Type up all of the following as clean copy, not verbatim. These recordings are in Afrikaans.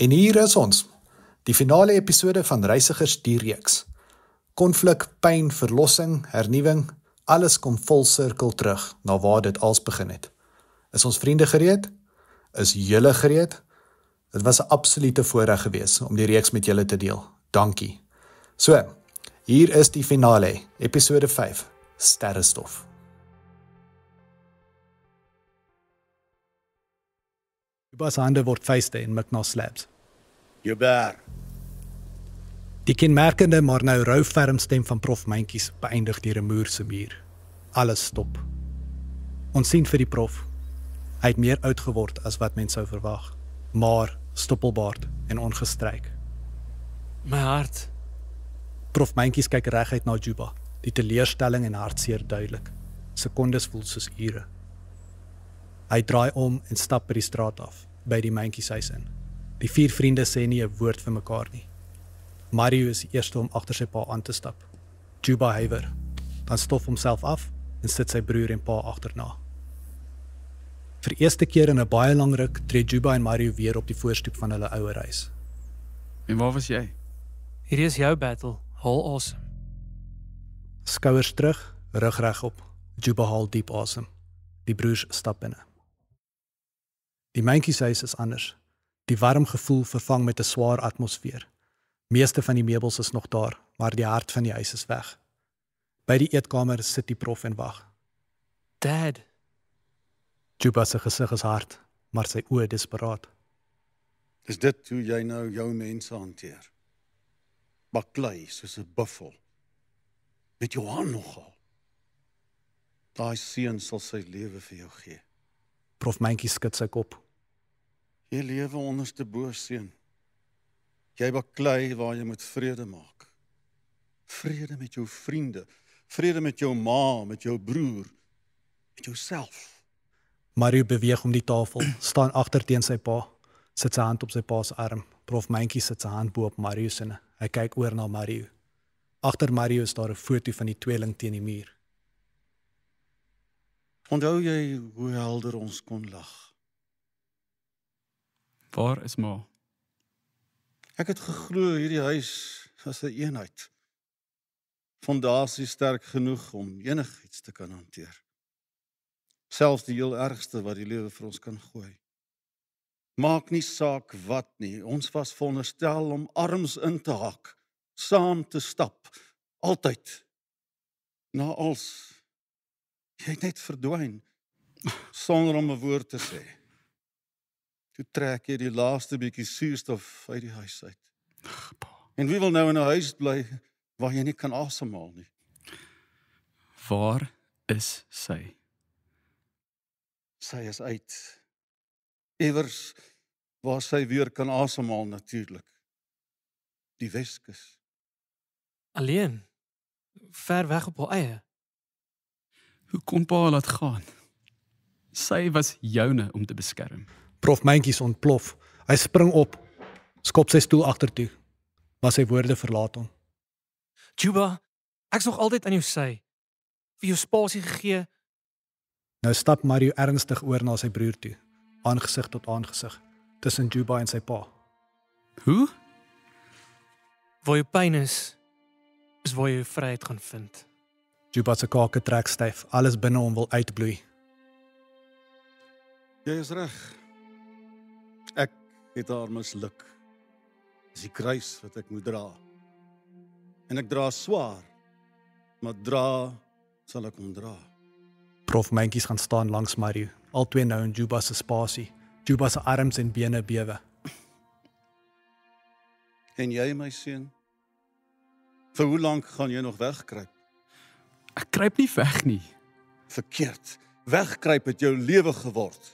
En hier is ons, die finale episode van Reisigers die reeks. Konflik, pyn, verlossing, hernuwing, alles kom vol sirkel terug na waar dit als begin het. Is ons vriende gereed? Is julle gereed? Dit was 'n absolute voorreg gewees om die reeks met julle te deel. Dankie. So, hier is die finale, episode 5, Sterrestof. Jubas hande word vuiste en mik na slabs. Joubert, Die kenmerkende maar nou rou ferm stem van Prof Myntjies beëindig die remoer se muur. Alles stop. Ons sien vir die prof. Hy het meer oud geword as wat mens sou verwag, maar stoppelbaard en ongestryk. My hart. Prof Myntjies kyk reguit na Juba, die teleurstelling en hartseer duidelik. Sekondes voel soos ure. Hy draai om en stap by die straat af, by die Myntjies huis in. Die 4 vriende sê nie 'n woord vir mekaar nie. Mario is die eerste om agter sy pa aan te stap. Juba huiwer, dan stof homself af en sit sy broer en pa agterna. Vir eerste keer in 'n baie lang ruk tree Juba en Mario weer op die voorstoep van hulle ouer huis. En waar was jy? Hierdie is jou battle. Haal asem. Skouers terug, rug regop. Juba haal diep asem. Die broers stap binne. Die Myntjies huis is anders. Die warm gevoel vervang met 'n swaar atmosfeer. Meeste van die meubels is nog daar, maar die hart van die huis is weg. By die eetkamer sit die prof en wag. Dad. Juba se gesig is hard, maar sy oë desperaat. is dit hoe jy nou jou mense hanteer? Baklei soos 'n buffel. Met jou hand nogal. Daai seun sal sy lewe vir jou gee. Prof Myntjies skud sy kop. Jy lewe onderste bo, seun. Jy baklei waar jy moet vrede maak. Vrede met jou vriende, vrede met jou ma, met jou broer, met jouself. Mario beweeg om die tafel, staan agter teen sy pa, sit sy hand op sy pa se arm. Prof Myntjies sit sy hand bo op Mario se. Hy kyk oor na Mario. Agter Mario is daar 'n foto van die tweeling teen die muur. Onthou jy hoe helder ons kon lag? Waar is ma? Ek het geglo hierdie huis was 'n eenheid. Fondasie sterk genoeg om enigiets te kan hanteer. Selfs die heel ergste wat die lewe vir ons kan gooi. Maak nie saak wat nie, ons was veronderstel om arms in te haak, saam te stap, altyd. Na als, jy het net verdwyn, sonder om 'n woord te sê. Toe trek jy die laaste bietjie suurstof uit die huis uit. En wie wil nou in 'n huis bly waar jy nie kan asemhaal nie? Waar is sy? Sy is uit. Iewers waar sy weer kan asemhaal natuurlik. Die Weskus. Alleen. Ver weg op haar eie. Hoe kon pa haar laat gaan? Sy was joune om te beskerm. Prof Myntjies ontplof. Hy spring op, skop sy stoel agtertoe, maar sy woorde verlaat hom. Juba, ek's nog altyd aan jou sy. Vir jou spasie gegee. Nou stap Mario ernstig oor na sy broer toe, aangesig tot aangesig, tussen Juba en sy pa. Hoe? Waar jou pyn is waar jy jou vryheid gaan vind. Juba se kake trek styf, alles binne hom wil uitbloei. Jy is reg. Ek het haar misluk. Dis die kruis wat ek moet dra. En ek dra swaar, maar dra sal ek hom dra. Prof Myntjies gaan staan langs Mario, albei nou in Juba se spasie. Juba se arms en bene bewe. En jy, my seun? Vir hoe lank gaan jy nog wegkruip? Ek kruip nie weg nie. Verkeerd. Wegkruip het jou lewe geword.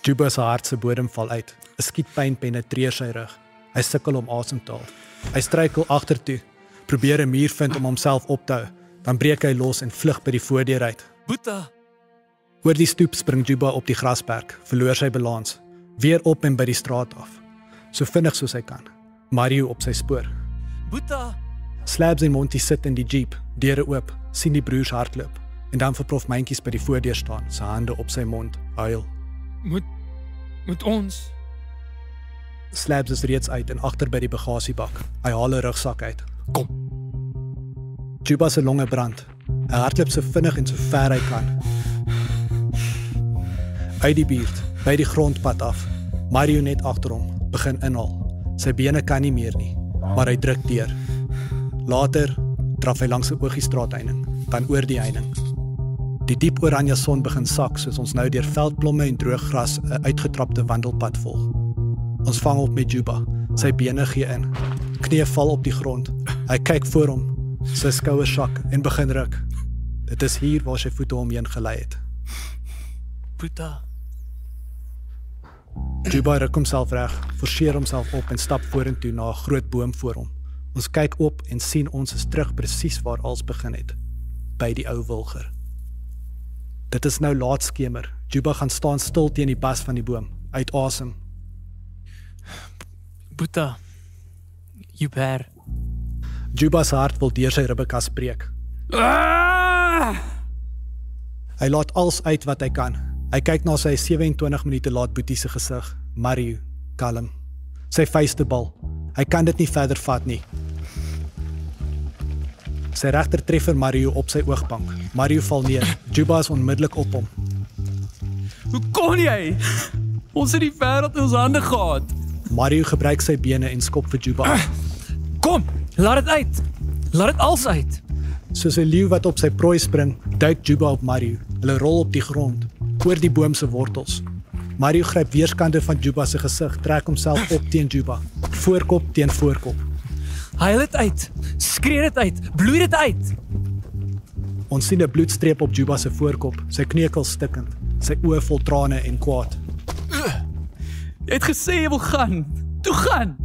Juba se hart se bodem val uit. 'n Skietpyn penetreer sy rug. Hy sukkel om asem te haal. Hy struikel agtertoe, probeer 'n muur vind om homself op te hou. Dan breek hy los en vlug by die voordeur uit. Boeta, Oor die stoep spring Juba op die grasperk, verloor sy balans, weer op en by die straat af. So vinnig soos hy kan. Mario op sy spoor. Boeta. Slabs en Monty sit in die jeep, deure oop, sien die broers hardloop en dan vir Prof Myntjies by die voordeur staan, sy hande op sy mond, huil. Moet ons. Slabs is reeds uit en agter by die bagasiebak. Hy haal 'n rugsak uit. Kom. Juba se longe brand. Hy hardloop so vinnig en so ver hy kan. Uit die buurt, by die grondpad af. Mario net agter hom, begin inhaal. Sy bene kan nie meer nie, maar hy druk deur. Later draf hy langs 'n Oogiestraat-heining, dan oor die heining. Die diep oranje son begin sak soos ons nou deur veldblomme en droë gras 'n uitgetrapte wandelpad volg. Ons vang op met Juba. Sy bene gee in. Knie val op die grond. Hy kyk voor hom, sy skouers sak en begin ruk. Dit is hier waar sy voete omheen gelei het. Boeta. Juba ruk homself reg, forceer homself op en stap vorentoe na 'n groot boom voor hom. Ons kyk op en sien ons is terug presies waar alles begin het, by die ou wilger. Dit is nou laatskemer. Juba gaan staan stil teen die bas van die boom, uit asem. Boeta. You bear. Juba se hart wil deur sy ribbekas breek. Hy laat alles uit wat hy kan. Hy kyk na sy 27 minute laat boetie se gesig. Mario, kalm. Sy vuiste bal. Hy kan dit nie verder vat nie. Sy regter treffer Mario op sy oogbank. Mario val neer. Juba is onmiddellik op hom. Hoe kon jy? Ons het die wêreld in ons hande gehad. Mario gebruik sy bene en skop vir Juba af. Kom, laat dit uit. Laat dit als uit. Soos 'n leeu wat op sy prooi spring, duik Juba op Mario. Hulle rol op die grond, oor die boom se wortels. Mario gryp weerskante van Juba se gesig, trek homself op teen Juba, voorkop teen voorkop. Huil dit uit. Skree dit uit. Bloei dit uit. Ons sien 'n bloedstreep op Juba se voorkop, sy kneukels stikkend, sy oë vol trane en kwaad. Jy het gesê jy wil gaan. Toe gaan.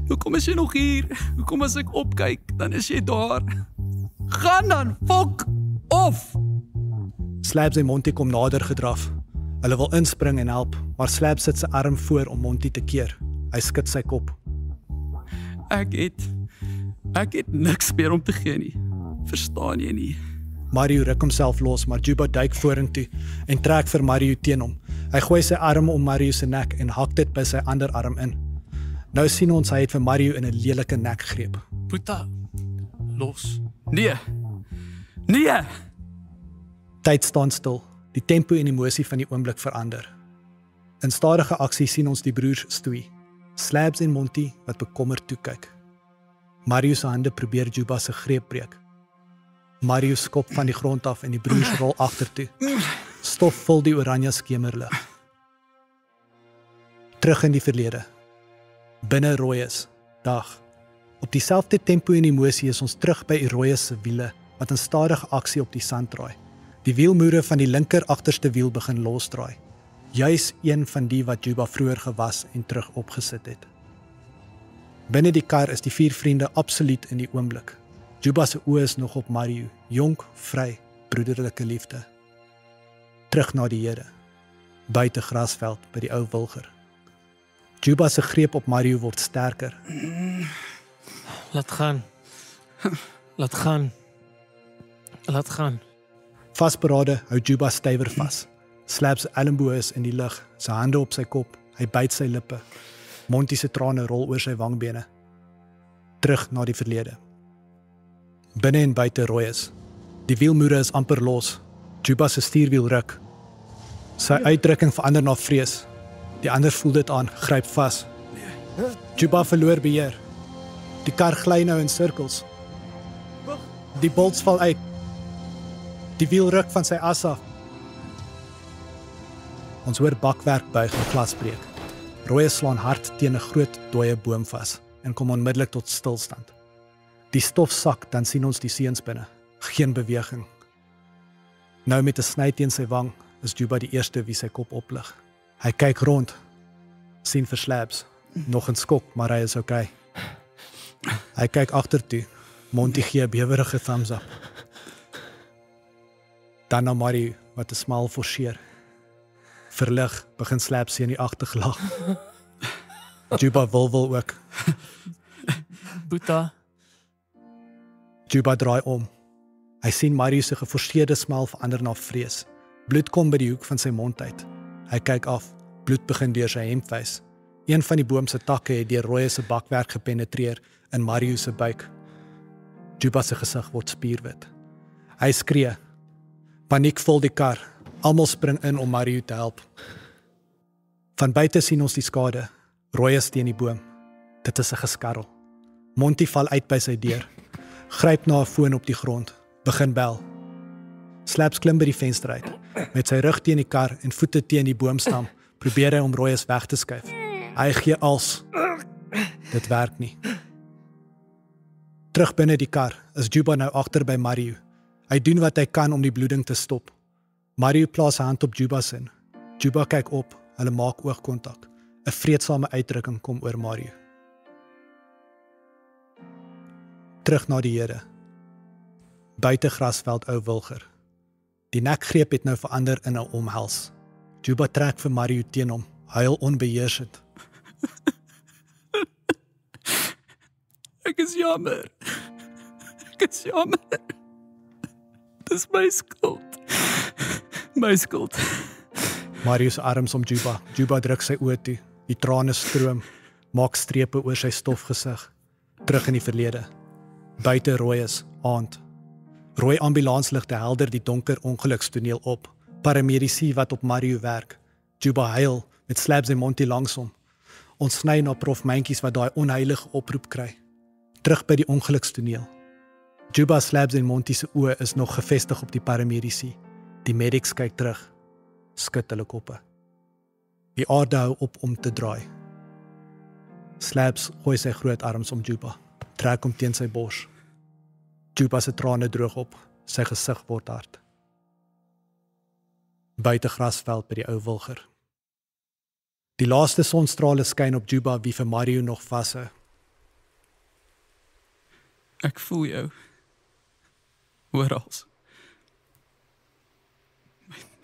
Hoekom is jy nog hier? Hoekom as ek opkyk, dan is jy daar? Gaan dan, fok of. Slabs en Monty kom nader gedraf. Hulle wil inspring en help, maar Slabs sit sy arm voor om Monty te keer. Hy skud sy kop. Ek het niks meer om te gee nie. Verstaan jy nie? Mario ruk homself los, maar Juba duik vorentoe en trek vir Mario teen hom. Hy gooi sy arm om Mario se nek en hak dit by sy ander arm in. Nou sien ons hy het vir Mario in 'n lelike nek gegreep. Boeta. Los. Nee. Nee. Tyd staan stil. Die tempo en emosie van die oomblik verander. In stadige aksie sien ons die broers stoei. Slabs en Monty wat bekommerd toe kyk. Mario se hande probeer Juba se greep breek. Mario skop van die grond af en die broers rol agtertoe. Stof vul die oranje skemerlig. Terug in die verlede. Binne Rooies, dag. Op dieselfde tempo en emosie is ons terug by Rooies se wiele wat in stadige aksie op die sand draai. Die wielmoere van die linker agterste wiel begin losdraai. Juis een van die wat Juba vroeër gewas en terug opgesit het. Binne die kar is die 4 vriende absoluut in die oomblik. Juba se oë is nog op Mario, jonk, vry, broederlike liefde. Terug na die Here, buite grasveld by die ou wilger. Juba se greep op Mario word sterker. Laat gaan. Laat gaan. Laat gaan. Vasberade hou Juba stywer vas. Slabs se elmboë is in die lug, sy hande op sy kop, hy byt sy lippe. Monty se trane rol oor sy wangbene. Terug na die verlede. Binne en buite Rooies. Die wielmoere is amper los. Juba se stuurwiel ruk. Sy uitdrukking verander na vrees. Die ander voel dit aan, gryp vas. Juba verloor beheer. Die kar gly nou in sirkels. Die bolts val uit. Die wiel ruk van sy as af. Ons hoor bakwerk buig en glas breek. Rooies slaan hard teen 'n groot dooie boom vas en kom onmiddellik tot stilstand. Die stof sak, dan sien ons die seuns binne. Geen beweging. Nou met 'n sny teen sy wang is Juba die eerste wie sy kop oplig. Hy kyk rond, sien vir Slabs, nog in skok, maar hy is okay. Hy kyk agtertoe. Monty gee 'n bewerige thumbs up. Dan na Mario wat 'n smaal forceer. Verlig begin Slabs senuagtig lag. Juba wil ook. Boeta. Juba draai om. Hy sien Mario se geforseerde smaal verander na vrees. Bloed kom by die hoek van sy mond uit. Hy kyk af. Bloed begin deur sy hemp wys. Een van die boom se takke het deur Roy se bakwerk gepenetreer in Mario se buik. Juba se gesig word spierwit. Hy skree. Paniek vul die kar. Almal spring in om Mario te help. Van buite sien ons die skade. Roy is teen die boom. Dit is 'n geskarrel. Monty val uit by sy deur. Gryp na 'n foon op die grond. Begin bel. Slabs klim by die venster uit. Met sy rug teen die kar en voete teen die boomstam, probeer hy om Roy weg te skuif. Hy gee als. Dit werk nie. Terug binne die kar is Juba nou agter by Mario. Hy doen wat hy kan om die bloeding te stop. Mario plaas sy hand op Juba se. Juba kyk op, hulle maak oogkontak. 'n Vreedsame uitdrukking kom oor Mario. Terug na die Here. Buite grasveld ou wilger. Die nekgreep het nou verander in 'n omhels. Juba trek vir Mario teen hom, huil onbeheersend. Ek is jammer. Ek is jammer. Dis my skuld. My skuld. Mario se arms om Juba. Juba druk sy oë toe. Die trane stroom, maak strepe oor sy stofgesig. Terug in die verlede. Buite Roy is aand. Rooi ambulansligte helder die donker ongelukstoneel op. Paramedici wat op Mario werk. Juba huil met Slabs en Monty langs hom. Ons sny na Prof Mentjies wat daai onheilige oproep kry. Terug by die ongelukstoneel. Juba, Slabs en Monty se oë is nog gefestig op die paramedici. Die medics kyk terug. Skud hulle koppe. Die aarde hou op om te draai. Slabs gooi sy groot arms om Juba. Trek hom teen sy bors. Juba se trane droog op, sy gesig word hard. Buite grasveld by die ou wilger. Die laaste sonstrale skyn op Juba wie vir Mario nog vashou. Ek voel jou. Orals.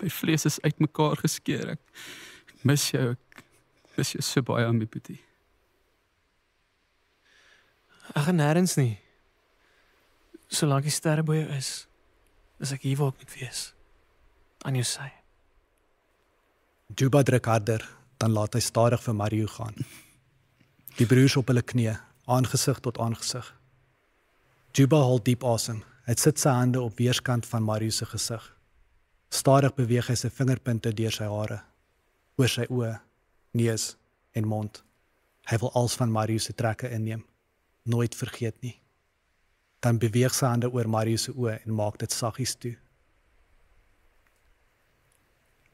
My vlees is uitmekaar geskeur. Ek mis jou. Ek mis jou so baie aan my boetie. Ek gaan nêrens nie. Solank die sterre by jou is ek hier waar ek moet wees. Aan jou sy. Juba druk harder, dan laat hy stadig vir Mario gaan. Die broers op hulle knieë, aangesig tot aangesig. Juba haal diep asem. Hy sit sy hande op weerskant van Mario se gesig. Stadig beweeg hy sy vingerpunte deur sy hare, oor sy oë, neus en mond. Hy wil als van Mario se trekke inneem. Nooit vergeet nie. Dan beweeg sy hande oor Mario se oë en maak dit saggies toe.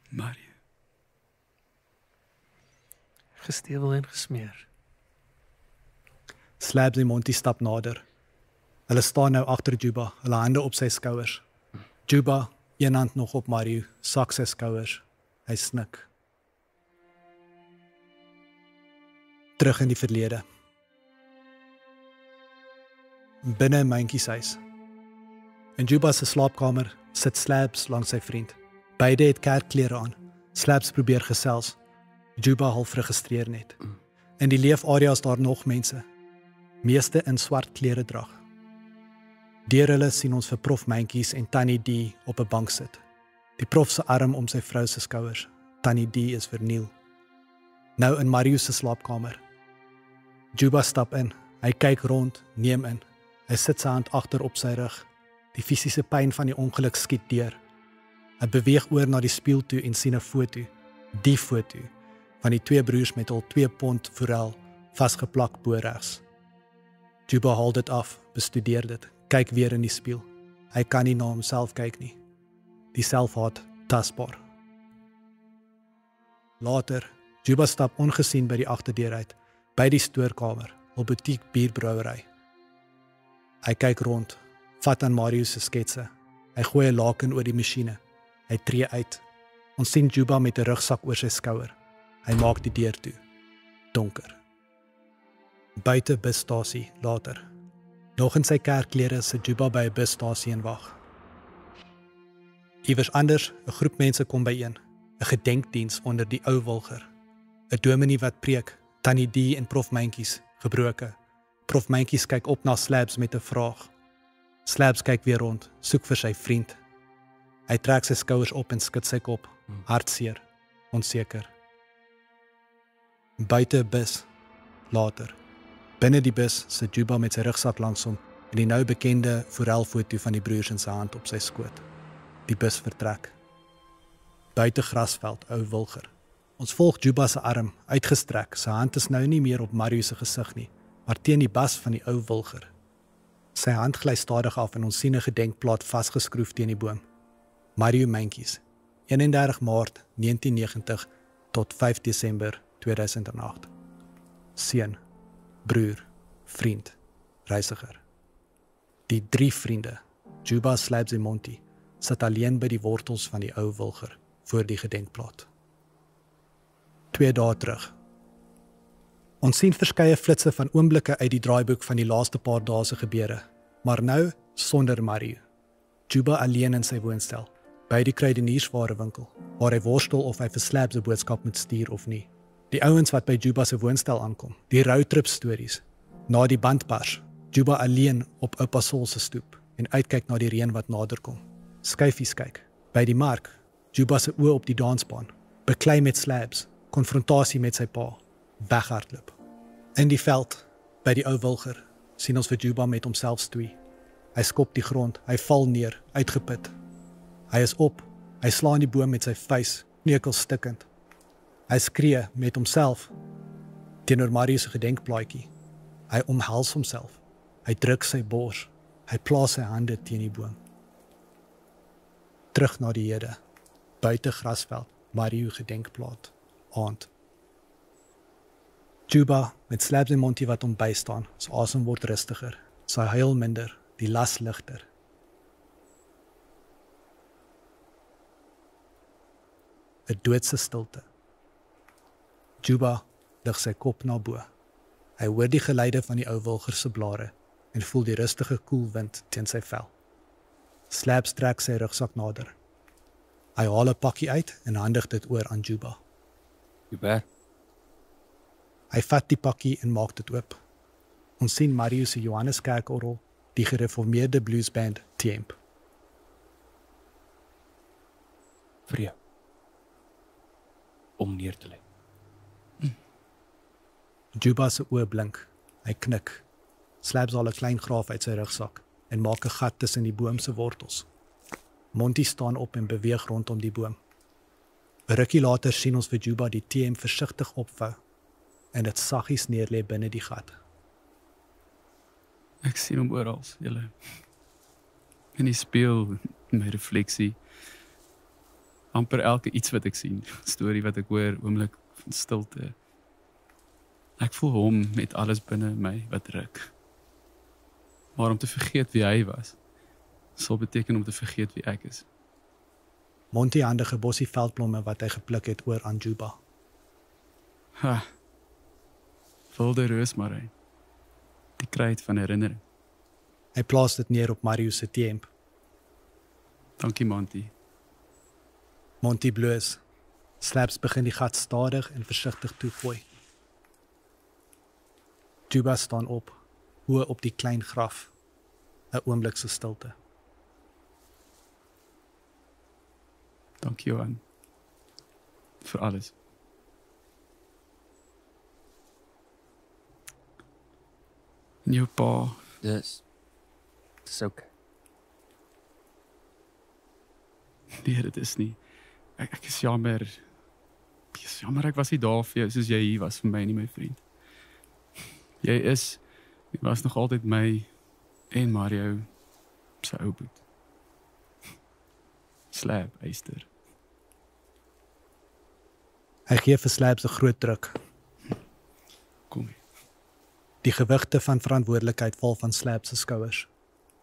Mario. Gestewel en gesmeer. Slabs en Monty stap nader. Hulle staan nou agter Juba, hulle hande op sy skouers. Juba, een hand nog op Mario, sak sy skouers. Hy snik. Terug in die verlede. Binne Mentjie se huis. In Juba se slaapkamer sit Slabs langs sy vriend. Beide het kerkklere aan. Slabs probeer gesels. Juba half registreer net. In die leefarea is daar nog mense. Meeste in swart klere drag. Deur hulle sien ons vir Prof Mentjies en Tannie D op 'n bank sit. Die prof se arm om sy vrou se skouers. Tannie D is verniel. Nou in Mario se slaapkamer. Juba stap in. Hy kyk rond, neem in. Hy sit sy hand agter op sy rug. Die fisiese pyn van die ongeluk skiet deur. Hy beweeg oor na die spieël toe en sien 'n foto. Die foto van die twee broers met al 2 pond forel vasgeplak bo regs. Juba haal dit af, bestudeer dit, kyk weer in die spieël. Hy kan nie na homself kyk nie. Die selfhaat tasbaar. Later, Juba stap ongesien by die agterdeur uit, by die stoorkamer, op butiek bierbrouwery. Hy kyk rond, vat aan Mario se sketse. Hy gooi 'n laken oor die masjiene. Hy tree uit. Ons sien Juba met 'n rugsak oor sy skouer. Hy maak die deur toe. Donker. Buite busstasie later. Nog in sy kerkklere sit Juba by 'n busstasie en wag. Iewers anders, 'n groep mense kom byeen. 'n Gedenkdiens onder die ou wilger. 'n Dominee wat preek, Tannie D en Prof Mentjies, gebroke. Prof Mentjies kyk op na Slabs met 'n vraag. Slabs kyk weer rond, soek vir sy vriend. Hy trek sy skouers op en skud sy kop, hartseer, onseker. Buite 'n bus. Later. Binne die bus sit Juba met sy rugsak langs hom en die nou bekende forelfoto van die broers in sy hand op sy skoot. Die bus vertrek. Buite grasveld, ou wilger. Ons volg Juba se arm, uitgestrek. Sy hand is nou nie meer op Mario se gesig nie, maar teen die bas van die ou wilger. Sy hand gly stadig af en ons sien 'n gedenkplaat vasgeskroef teen die boom. Mario Mentjies, 31 Maart 1990 tot 5 Desember 2008. Seun, broer, vriend, reisiger. Die 3 vriende, Juba, Slabs en Monty, sit alleen by die wortels van die ou wilger voor die gedenkplaat. 2 dae terug. Ons sien verskeie flitsse van oomblikke uit die draaiboek van die laaste paar dae se gebeure, maar nou sonder Mario. Juba alleen in sy woonstel, by die kruidenierswarewinkel, waar hy worstel of hy vir Slabs 'n boodskap moet stuur of nie. Die ouens wat by Juba se woonstel aankom, die roadtrip stories, na die bandpars, Juba alleen op oupa Sol se stoep en uitkyk na die reën wat naderkom. Skyfies kyk, by die mark, Juba se oë op die dansbaan, beklei met Slabs, konfrontasie met sy pa, weghardloop. In die veld, by die ou wilger, sien ons vir Juba met homself stoei. Hy skop die grond, hy val neer, uitgeput. Hy is op, hy slaan die boom met sy vuis, kneukel stikkend. Hy skree met homself teenoor Mario se gedenkplaatjie. Hy omhels homself. Hy druk sy bors. Hy plaas sy hande teen die boom. Terug na die hede. Buite grasveld, Mario gedenkplaat. Aand. Juba met Slabs en Monty wat hom bystaan. Sy asem word rustiger. Sy huil minder, die las ligter. ‘n doodse stilte. Juba lig sy kop na bo. Hy hoor die geluide van die ou wilger se blare en voel die rustige koel wind teen sy vel. Slabs trek sy rugsak nader. Hy haal 'n pakkie uit en handig dit oor aan Juba. Juba. Hy vat die pakkie en maak dit oop. Ons sien Mario se Johanneskerkorgel, die gereformeerde bluesband Temp. Vir jou. Om neer te lê. Juba se oë blink. Hy knik. Slabs al 'n klein graaf uit sy rugsak en maak 'n gat tussen die boom se wortels. Monty staan op en beweeg rondom die boom. 'n Rukkie later sien ons vir Juba die TM versigtig opvou en dit saggies neerlê binne die gat. Ek sien hom oral, julle. In die spieël, in my refleksie. Amper elke iets wat ek sien, storie wat ek hoor, oomblik van stilte. Ek voel hom met alles binne my wat ruk. Maar om te vergeet wie hy was, sal beteken om te vergeet wie ek is. Monty handig 'n bossie veldblomme wat hy gepluk het oor aan Juba. Ha. Wilde roosmaryn. Die kruid van herinnering. Hy plaas dit neer op Mario se temp. Dankie, Monty. Monty bloos. Slabs begin die gat stadig en versigtig toegooi. Juba staan op, oë op die klein graf. 'n oomblik se stilte. Dankie, Johan. Vir alles. En jou pa, Dis okay. nee, dit is nie. Ek is jammer. Ek is jammer ek was nie daar vir jou soos jy hier was vir my nie, my vriend. Jy was nog altyd my en Mario se ou boet. Slab, eister. Hy gee vir Slabs 'n groot druk. Kom hier. Die gewigte van verantwoordelikheid val van Slabs se skouers.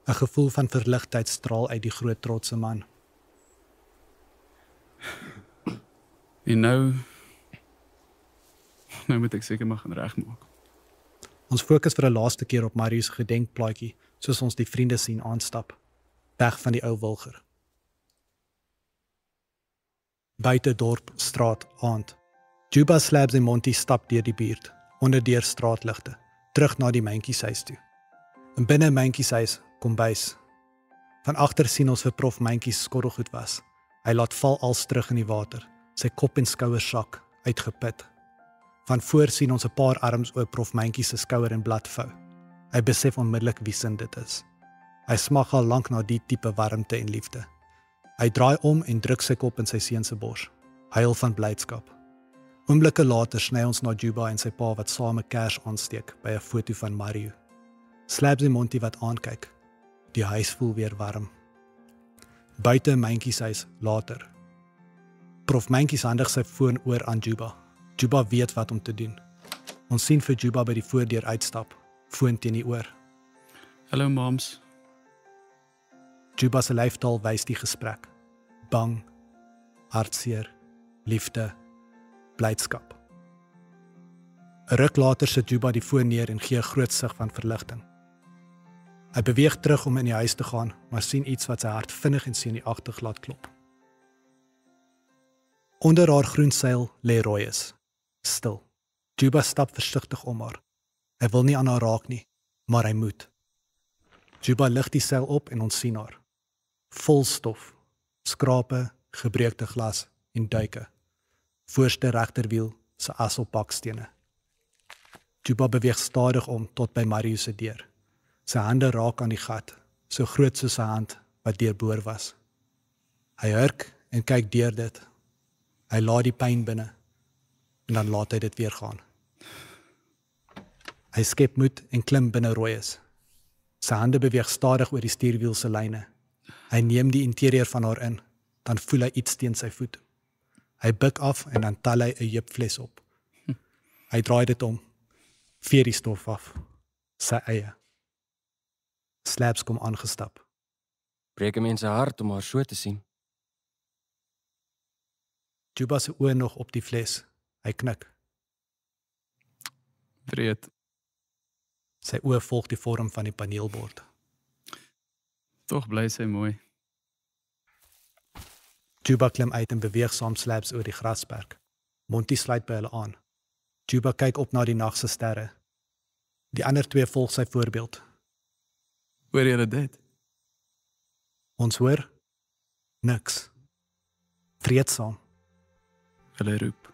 'n Gevoel van verligtheid straal uit die groot trotse man. En nou moet ek seker maar gaan regmaak. Ons fokus vir 'n laaste keer op Mario se gedenkplaatjie, soos ons die vriende sien aanstap, weg van die ou wilger. Buite dorp, straat, aand. Juba, Slabs en Monty stap deur die buurt, onder deur straatligte, terug na die Mentjies huis toe. En binne Mentjies huis, kombuis. Van agter sien ons vir Prof Mentjies skottelgoed was. Hy laat val als terug in die water, sy kop en skouers sak, uitgeput. Van voor sien ons 'n paar arms oor Prof Mentjie se skouer en blad vou. Hy besef onmiddellik wie sin dit is. Hy smag al lank na die tipe warmte en liefde. Hy draai om en druk sy kop in sy seun se bors. Huil van blydskap. Oomblikke later sny ons na Juba en sy pa wat saam 'n kers aansteek by 'n foto van Mario. Slabs en Monty wat aankyk. Die huis voel weer warm. Buite Mentjie se huis later. Prof Mentjie handig sy foon oor aan Juba. Juba weet wat om te doen. Ons sien vir Juba by die voordeur uitstap, foon teen die oor. Hallo mams. Juba se lyfstaal wys die gesprek. Bang, hartseer, liefde, blydskap. 'n Ruk later sit Juba die foon neer en gee 'n groot sug van verligting. Hy beweeg terug om in die huis te gaan, maar sien iets wat sy hart vinnig en senuagtig laat klop. Onder haar groen seil lê Royes, stil. Juba stap versigtig om haar. Hy wil nie aan haar raak nie, maar hy moet. Juba lig die seil op en ons sien haar. Vol stof, skrape, gebreekte glas en duike. Voorste regterwiel se as op bakstene. Juba beweeg stadig om tot by Mario se deur. Sy hande raak aan die gat, so groot soos sy hand wat deurboor was. Hy hurk en kyk deur dit. Hy laat die pyn binne en dan laat hy dit weer gaan. Hy skep moed en klim binne Royes. Sy hande beweeg stadig oor die stuurwiel se lyne. Hy neem die interieur van haar in, dan voel hy iets teen sy voet. Hy buig af en dan tel hy 'n jeupfles op. Hy draai dit om, veer die stof af, sy eie. Slabs kom aangestap. Breek 'n mens se hart om haar so te sien. Juba se oë nog op die fles. Hy knik. Breed. Sy oë volg die vorm van die paneelbord. Tog bly sy mooi. Juba klim uit en beweeg saam Slabs oor die grasperk. Monty sluit by hulle aan. Juba kyk op na die nag se sterre. Die ander twee volg sy voorbeeld. Hoor julle dit? Ons hoor niks. Vreedsaam. Hulle roep.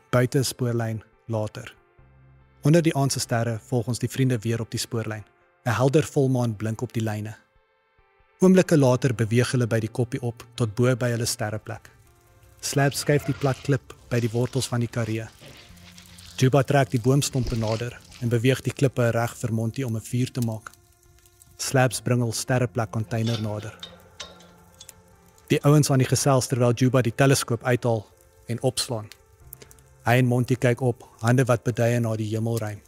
Buite spoorlyn later. Onder die aand se sterre volg ons die vriende weer op die spoorlyn. 'n Helder volmaan blink op die lyne. Oomblikke later beweeg hulle by die koppie op tot bo by hulle sterreplek. Slabs skuif die plat klip by die wortels van die karee. Juba trek die boomstompe nader en beweeg die klippe reg vir Monty om 'n vuur te maak. Slabs bring hul sterreplek container nader. Die ouens aan die gesels terwyl Juba die teleskoop uithaal en opslaan. Hy en Monty kyk op, hande wat beduie na die hemelruim.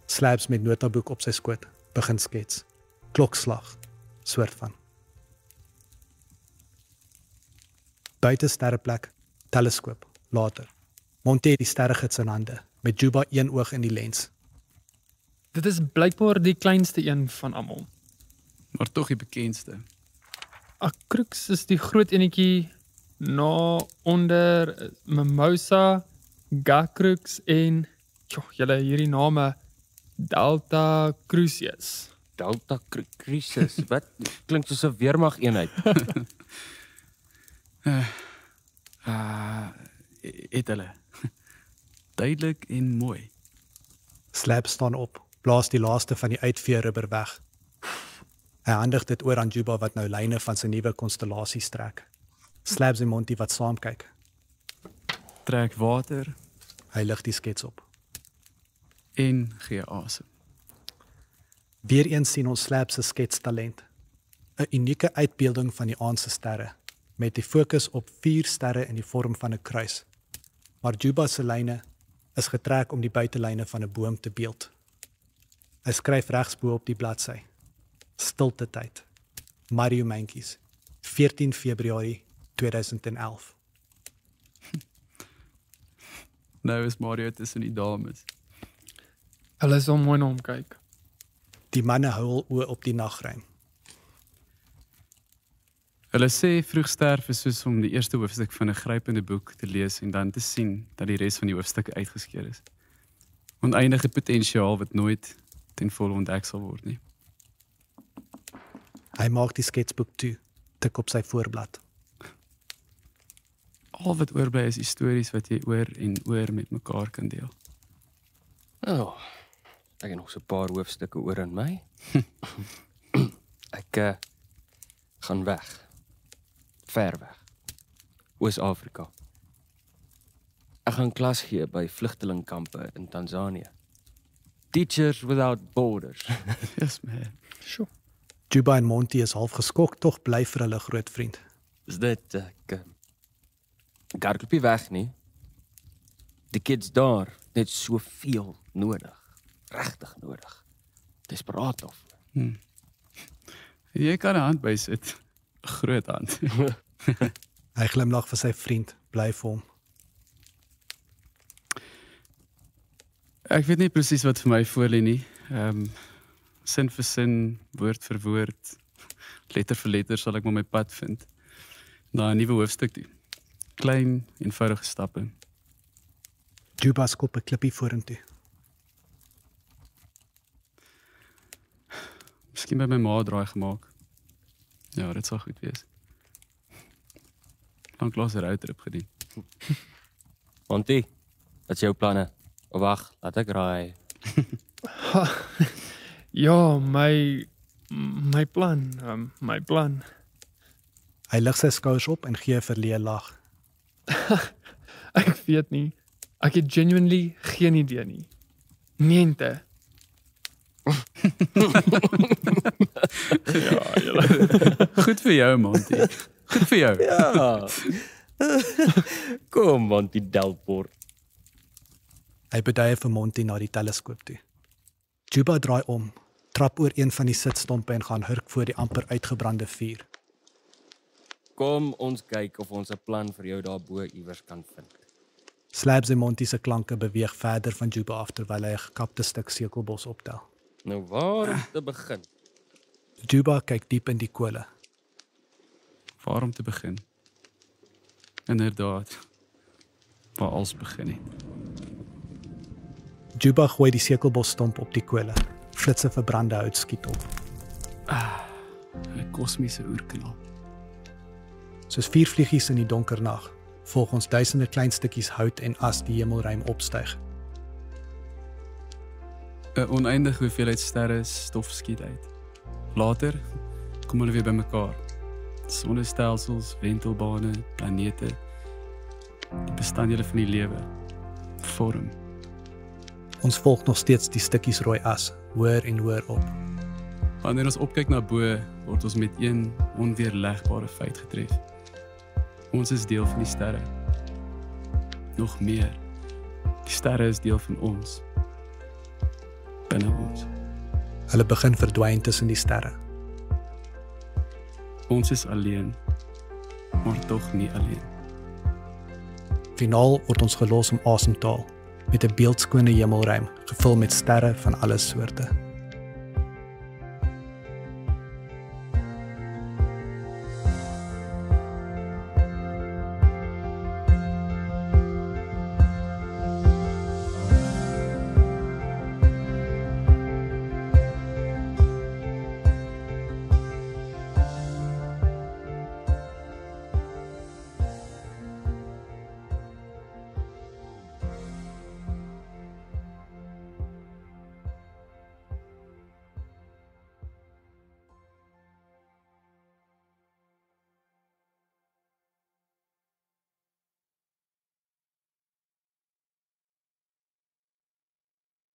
Slabs met notaboek op sy skoot, begin skets. Klokslag, soort van. Buite sterreplek, teleskoop, later. Monty het die sterregids in hande, met Juba een oog in die lens. Dit is blykbaar die kleinste een van almal. Maar tog die bekendste. Crux is die groot enetjie na onder Mimosa, Gacrux en julle hierdie name Delta Crucius. Delta Crucius, wat klink soos 'n weermag eenheid. Het hulle. Duidelik en mooi. Slabs staan op, blaas die laaste van die uitveerrubber weg. Hy handig dit oor aan Juba wat nou lyne van sy nuwe konstellasie trek. Slabs en Monty wat saam kyk. Trek water Hy lig die skets op. en gee asem. Weereens sien ons Slabs se sketstalent. 'n Unieke uitbeelding van die aand se sterre, met die fokus op 4 sterre in die vorm van 'n kruis. Maar Juba se lyne is getrek om die buitelyne van 'n boom te beeld. Hy skryf regsbo op die bladsy. Stilte tyd. Mario Mentjies, 14 Februarie 2011. Nou is Mario tussen die dames. Hulle is al mooi na hom kyk. Die manne hou hul oë op die nagruim. Hulle sê vroeg sterf is soos om die eerste hoofstuk van 'n grypende boek te lees en dan te sien dat die res van die hoofstukke uitgeskeur is. Oneindige potensiaal wat nooit ten volle ontdek sal word nie. Hy maak die sketsboek toe, tik op sy voorblad. Al wat oorbly is die stories wat jy oor en oor met mekaar kan deel. Oh, ek het nog so 'n paar hoofstukke oor in my. Ek gaan weg. Ver weg. Oos-Afrika. Ek gaan klas gee by vlugtelingkampe in Tanzanië. Teachers Without Borders. Yes, man. Sure. Juba en Monty is half geskok, tog bly vir hulle groot vriend. Is dit ek hardloop nie weg nie. Die kids daar net soveel nodig. Regtig nodig. Desperaat daarvoor. Jy kan 'n hand bysit. 'n Groot hand. Hy glimlag vir sy vriend, bly vir hom. Ek weet nie presies wat vir my voorlê nie. Sin vir sin, woord vir woord, letter vir letter sal ek maar my pad vind. Na 'n nuwe hoofstuk toe. Klein, eenvoudige stappe. Juba skop 'n klippie vorentoe. Miskien by my ma draai gemaak. Ja, dit sal goed wees. Lanklaas 'n roadtrip gedoen. Monty, wat is jou planne? O, wag, laat ek raai. Ja, my plan. Hy lig sy skouers op en gee 'n verleë lag. Ek weet nie. Ek het genuinely geen idee nie. Niente. Goed vir jou, Monty. Goed vir jou. Ja. Kom, Monty Delport. Hy beduie vir Monty na die teleskoop toe. Juba draai om, trap oor een van die sitstompe en gaan hurk voor die amper uitgebrande vuur. Kom ons kyk of ons 'n plan vir jou daarbo iewers kan vind. Slabs en Monty se klanke beweeg verder van Juba af terwyl hy 'n gekapte stuk sekelbos optel. Nou waar om te begin? Juba kyk diep in die kole. Waar om te begin? Inderdaad. Waar alles begin het. Juba gooi die sekelbosstomp op die kole. Flitse verbrande hout skiet op. 'n Kosmiese oerknal. Soos vuurvliegies in die donker nag, volg ons duisende klein stukkies hout en as die hemelruim opstyg. 'n Oneindige hoeveelheid sterre stof skiet uit. Later kom hulle weer bymekaar. Sonnestelsels, wentelbane, planete, die bestanddele van die lewe, vorm. Ons volg nog steeds die stukkies rooi as, hoër en hoër op. Wanneer ons opkyk na bo, word ons met een onweerlegbare feit getref. Ons is deel van die sterre. Nog meer, die sterre is deel van ons. Binne ons. Hulle begin verdwyn tussen die sterre. Ons is alleen, maar tog nie alleen. Finaal word ons gelos om asem te haal, met 'n beeldskone hemelruim, gevul met sterre van alle soorte.